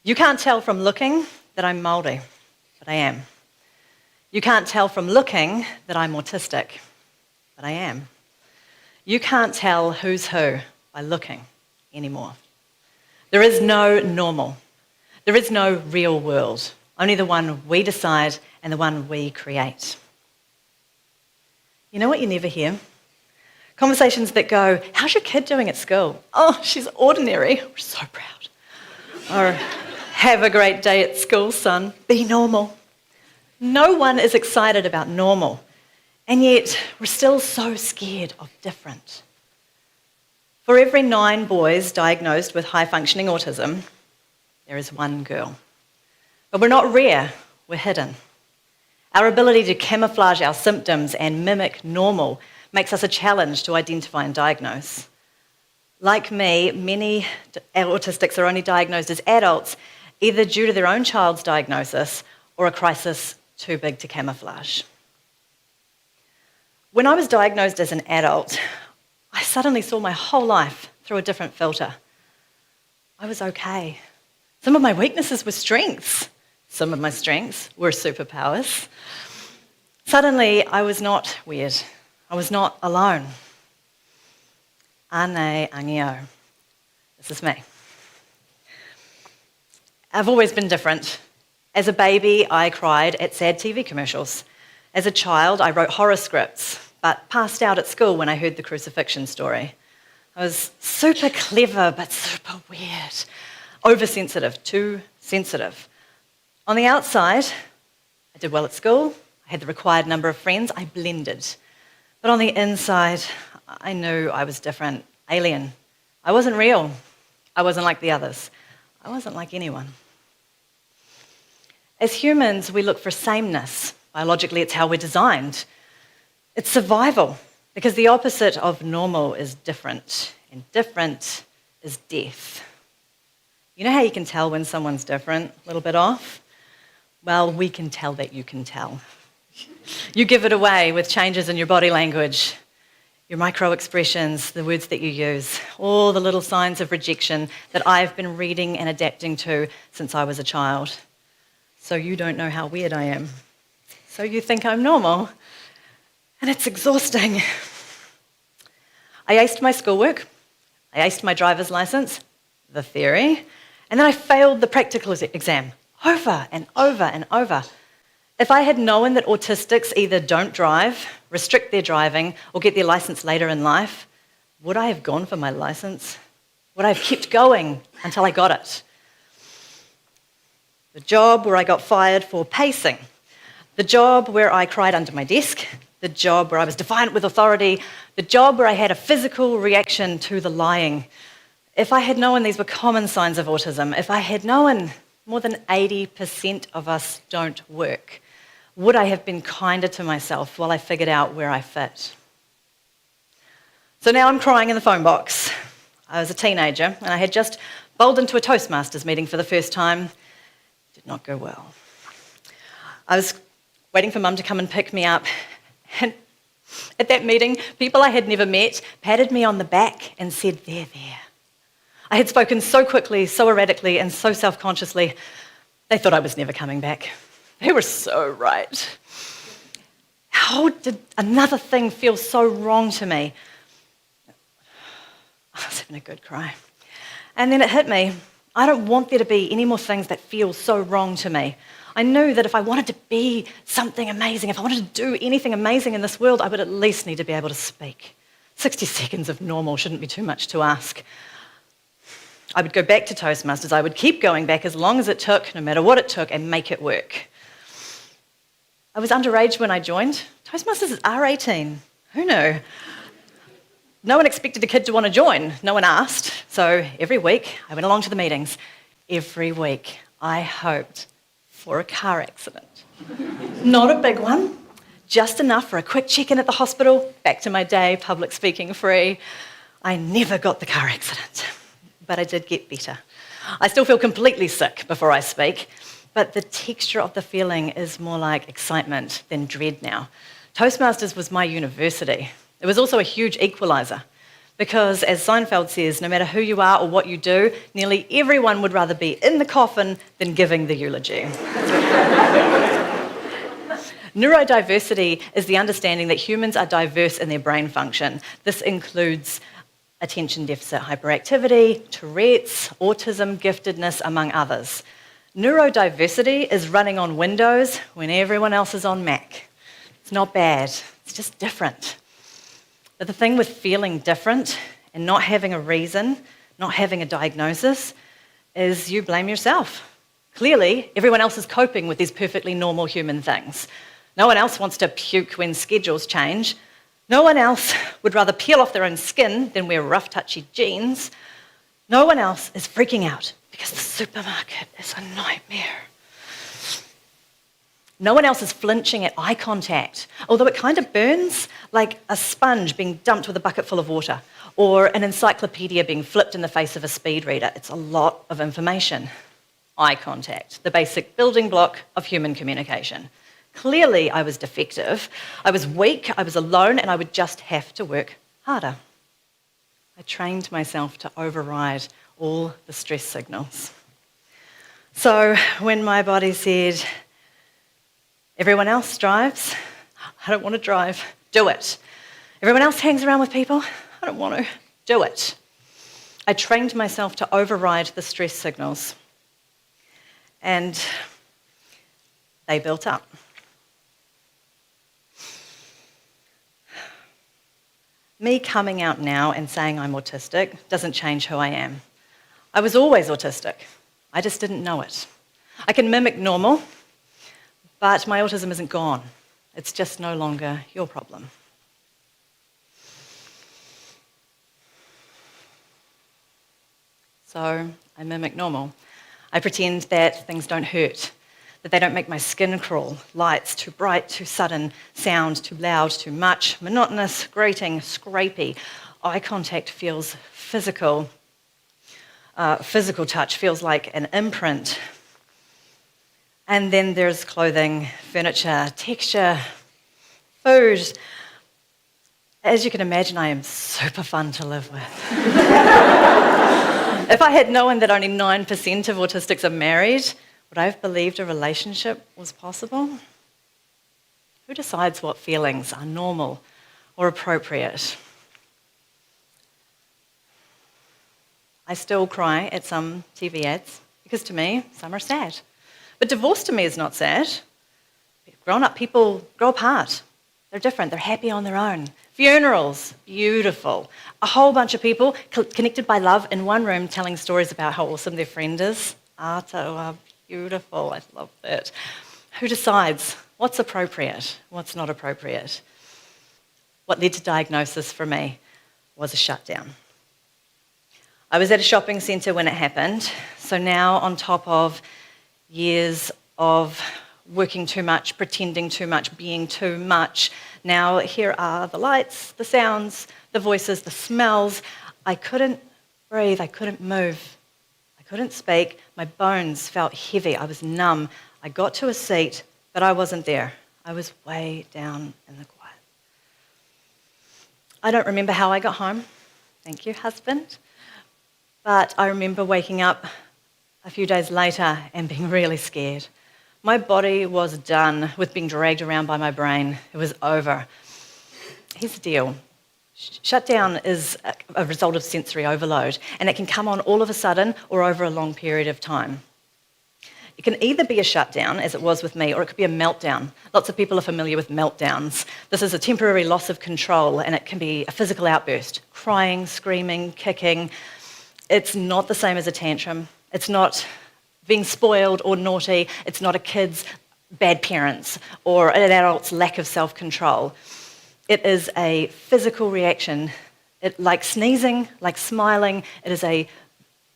You can't tell from looking that I'm Māori, but I am. You can't tell from looking that I'm autistic, but I am. You can't tell who's who by looking anymore. There is no normal. There is no real world, only the one we decide and the one we create. You know what you never hear? Conversations that go, how's your kid doing at school? Oh, she's ordinary. We're so proud. Or, have a great day at school, son. Be normal. No one is excited about normal, and yet we're still so scared of different. For every 9 boys diagnosed with high-functioning autism, there is 1 girl. But we're not rare, we're hidden. Our ability to camouflage our symptoms and mimic normal makes us a challenge to identify and diagnose. Like me, many autistics are only diagnosed as adults, either due to their own child's diagnosis or a crisis too big to camouflage. When I was diagnosed as an adult, I suddenly saw my whole life through a different filter. I was okay. Some of my weaknesses were strengths. Some of my strengths were superpowers. Suddenly, I was not weird. I was not alone. Ane angio. This is me. I've always been different. As a baby, I cried at sad TV commercials. As a child, I wrote horror scripts, but passed out at school when I heard the crucifixion story. I was super clever, but super weird. Oversensitive, too sensitive. On the outside, I did well at school. I had the required number of friends. I blended. But on the inside, I knew I was different, alien. I wasn't real. I wasn't like the others. I wasn't like anyone. As humans, we look for sameness. Biologically, it's how we're designed. It's survival, because the opposite of normal is different, and different is death. You know how you can tell when someone's different, a little bit off? Well, we can tell that you can tell. You give it away with changes in your body language, your micro-expressions, the words that you use, all the little signs of rejection that I've been reading and adapting to since I was a child. So you don't know how weird I am. So you think I'm normal. And it's exhausting. I aced my schoolwork. I aced my driver's license, the theory, and then I failed the practical exam over and over and over. If I had known that autistics either don't drive, restrict their driving, or get their license later in life, would I have gone for my license? Would I have kept going until I got it? The job where I got fired for pacing, the job where I cried under my desk, the job where I was defiant with authority, the job where I had a physical reaction to the lying. If I had known these were common signs of autism, if I had known more than 80% of us don't work, would I have been kinder to myself while I figured out where I fit? So now I'm crying in the phone box. I was a teenager and I had just bowled into a Toastmasters meeting for the first time. It did not go well. I was waiting for Mum to come and pick me up, and at that meeting, people I had never met patted me on the back and said, "There, there." I had spoken so quickly, so erratically, and so self-consciously, they thought I was never coming back. They were so right. How did another thing feel so wrong to me? I was having a good cry. And then it hit me. I don't want there to be any more things that feel so wrong to me. I knew that if I wanted to be something amazing, if I wanted to do anything amazing in this world, I would at least need to be able to speak. 60 seconds of normal shouldn't be too much to ask. I would go back to Toastmasters. I would keep going back as long as it took, no matter what it took, and make it work. I was underage when I joined. Toastmasters is R18. Who knew? No one expected a kid to want to join. No one asked. So every week, I went along to the meetings. Every week, I hoped for a car accident. Not a big one, just enough for a quick check-in at the hospital, back to my day, public speaking free. I never got the car accident, but I did get better. I still feel completely sick before I speak, but the texture of the feeling is more like excitement than dread now. Toastmasters was my university. It was also a huge equaliser. Because, as Seinfeld says, no matter who you are or what you do, nearly everyone would rather be in the coffin than giving the eulogy. Neurodiversity is the understanding that humans are diverse in their brain function. This includes attention deficit hyperactivity, Tourette's, autism, giftedness, among others. Neurodiversity is running on Windows when everyone else is on Mac. It's not bad, it's just different. But the thing with feeling different and not having a reason, not having a diagnosis, is you blame yourself. Clearly, everyone else is coping with these perfectly normal human things. No one else wants to puke when schedules change. No one else would rather peel off their own skin than wear rough, touchy jeans. No one else is freaking out because the supermarket is a nightmare. No one else is flinching at eye contact, although it kind of burns like a sponge being dumped with a bucket full of water, or an encyclopedia being flipped in the face of a speed reader. It's a lot of information. Eye contact, the basic building block of human communication. Clearly, I was defective, I was weak, I was alone, and I would just have to work harder. I trained myself to override all the stress signals. So when my body said, everyone else drives, I don't want to drive, do it. Everyone else hangs around with people, I don't want to, do it. I trained myself to override the stress signals, and they built up. Me coming out now and saying I'm autistic doesn't change who I am. I was always autistic. I just didn't know it. I can mimic normal, but my autism isn't gone. It's just no longer your problem. So I mimic normal. I pretend that things don't hurt, that they don't make my skin crawl. Lights too bright, too sudden, sound too loud, too much, monotonous, grating, scrapey. Eye contact feels physical. Physical touch feels like an imprint. And then there's clothing, furniture, texture, food. As you can imagine, I am super fun to live with. If I had known that only 9% of autistics are married, would I have believed a relationship was possible? Who decides what feelings are normal or appropriate? I still cry at some TV ads because to me, some are sad. But divorce to me is not sad. Grown-up people grow apart. They're different. They're happy on their own. Funerals, beautiful. A whole bunch of people connected by love in one room telling stories about how awesome their friend is. Art, beautiful. I love that. Who decides what's appropriate, what's not appropriate? What led to diagnosis for me was a shutdown. I was at a shopping centre when it happened, so now on top of years of working too much, pretending too much, being too much, now here are the lights, the sounds, the voices, the smells. I couldn't breathe, I couldn't move, I couldn't speak, my bones felt heavy, I was numb. I got to a seat, but I wasn't there. I was way down in the quiet. I don't remember how I got home. Thank you, husband. But I remember waking up a few days later and being really scared. My body was done with being dragged around by my brain. It was over. Here's the deal. Shutdown is a result of sensory overload, and it can come on all of a sudden or over a long period of time. It can either be a shutdown, as it was with me, or it could be a meltdown. Lots of people are familiar with meltdowns. This is a temporary loss of control, and it can be a physical outburst, crying, screaming, kicking. It's not the same as a tantrum. It's not being spoiled or naughty. It's not a kid's bad parents or an adult's lack of self-control. It is a physical reaction. Like sneezing, like smiling, it is a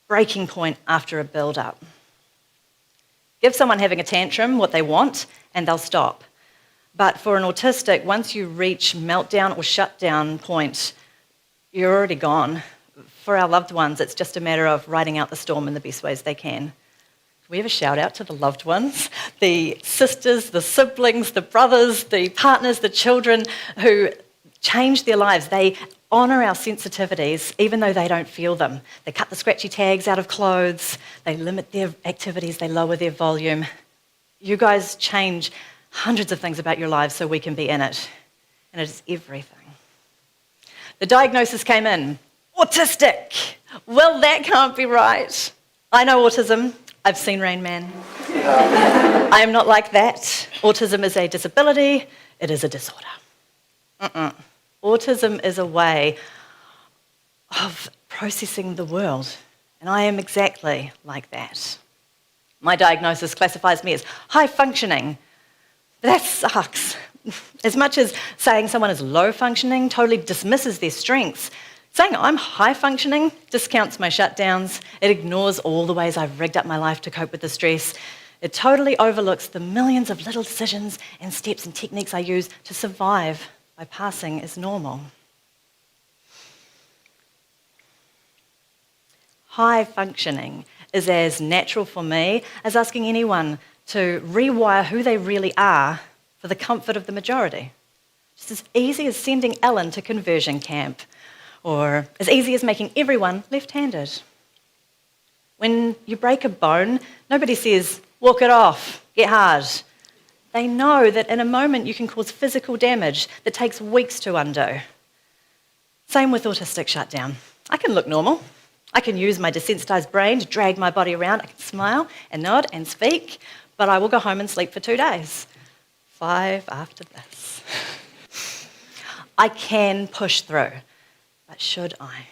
breaking point after a build-up. Give someone having a tantrum what they want and they'll stop. But for an autistic, once you reach meltdown or shutdown point, you're already gone. For our loved ones, it's just a matter of riding out the storm in the best ways they can. Can we have a shout out to the loved ones? The sisters, the siblings, the brothers, the partners, the children who changed their lives. They honour our sensitivities even though they don't feel them. They cut the scratchy tags out of clothes, they limit their activities, they lower their volume. You guys change hundreds of things about your lives so we can be in it. And it is everything. The diagnosis came in, autistic. Well, that can't be right. I know autism. I've seen Rain Man. I am not like that. Autism is a disability. It is a disorder. Autism is a way of processing the world, and I am exactly like that. My diagnosis classifies me as high functioning. That sucks. As much as saying someone is low functioning totally dismisses their strengths, saying I'm high functioning discounts my shutdowns. It ignores all the ways I've rigged up my life to cope with the stress. It totally overlooks the millions of little decisions and steps and techniques I use to survive by passing as normal. High functioning is as natural for me as asking anyone to rewire who they really are for the comfort of the majority. Just as easy as sending Ellen to conversion camp, or as easy as making everyone left-handed. When you break a bone, nobody says, walk it off, get hard. They know that in a moment you can cause physical damage that takes weeks to undo. Same with autistic shutdown. I can look normal. I can use my desensitized brain to drag my body around. I can smile and nod and speak, but I will go home and sleep for 2 days. 5 after this. I can push through, but should I?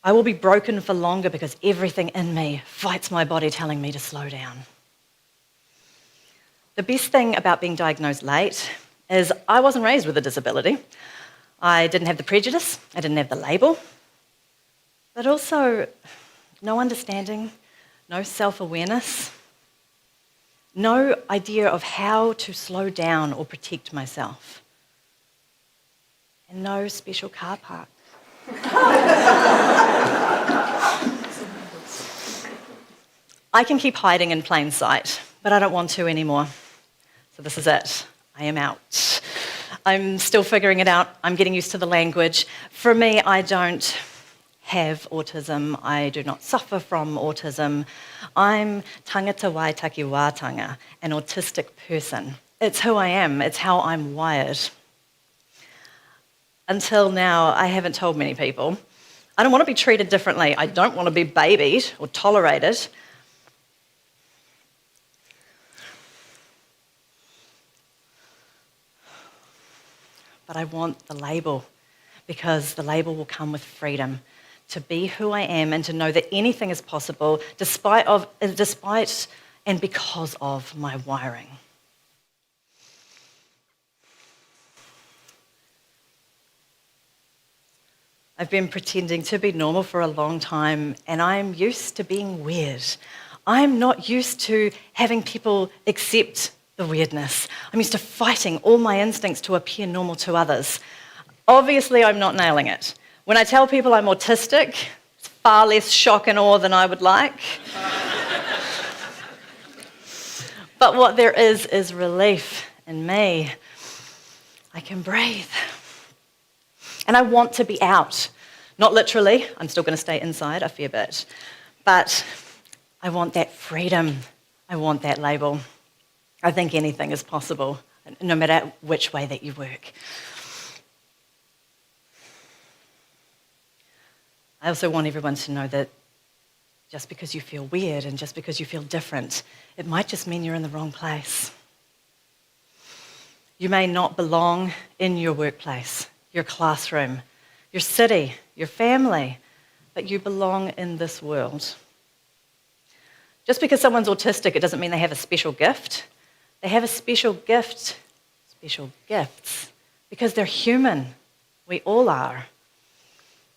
I will be broken for longer because everything in me fights my body telling me to slow down. The best thing about being diagnosed late is I wasn't raised with a disability. I didn't have the prejudice, I didn't have the label, but also no understanding, no self-awareness, no idea of how to slow down or protect myself, and no special car park. I can keep hiding in plain sight, but I don't want to anymore. So this is it. I am out. I'm still figuring it out. I'm getting used to the language. For me, I don't have autism. I do not suffer from autism. I'm tangata waitaki wātanga, an autistic person. It's who I am. It's how I'm wired. Until now, I haven't told many people. I don't want to be treated differently. I don't want to be babied or tolerated. But I want the label, because the label will come with freedom to be who I am and to know that anything is possible despite and because of my wiring. I've been pretending to be normal for a long time, and I'm used to being weird. I'm not used to having people accept the weirdness. I'm used to fighting all my instincts to appear normal to others. Obviously, I'm not nailing it. When I tell people I'm autistic, it's far less shock and awe than I would like. But what there is relief in me. I can breathe. And I want to be out. Not literally, I'm still going to stay inside a fair bit. But I want that freedom. I want that label. I think anything is possible, no matter which way that you work. I also want everyone to know that just because you feel weird and just because you feel different, it might just mean you're in the wrong place. You may not belong in your workplace, your classroom, your city, your family, but you belong in this world. Just because someone's autistic, it doesn't mean they have a special gift. They have a special gift, special gifts, because they're human. We all are.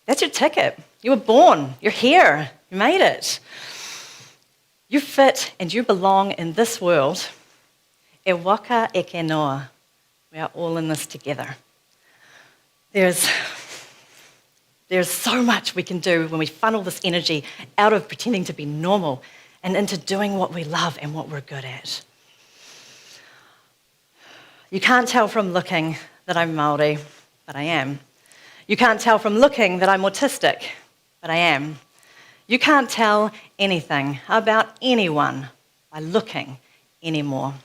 That's your ticket. You were born. You're here. You made it. You fit and you belong in this world. E waka e ke noa. We are all in this together. There's so much we can do when we funnel this energy out of pretending to be normal and into doing what we love and what we're good at. You can't tell from looking that I'm Māori, but I am. You can't tell from looking that I'm autistic, but I am. You can't tell anything about anyone by looking anymore.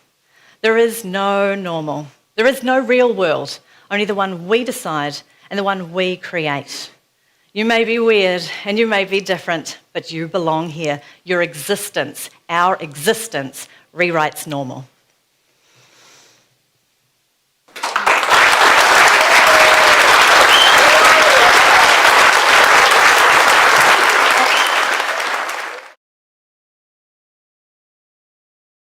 There is no normal. There is no real world, only the one we decide and the one we create. You may be weird and you may be different, but you belong here. Your existence, our existence, rewrites normal.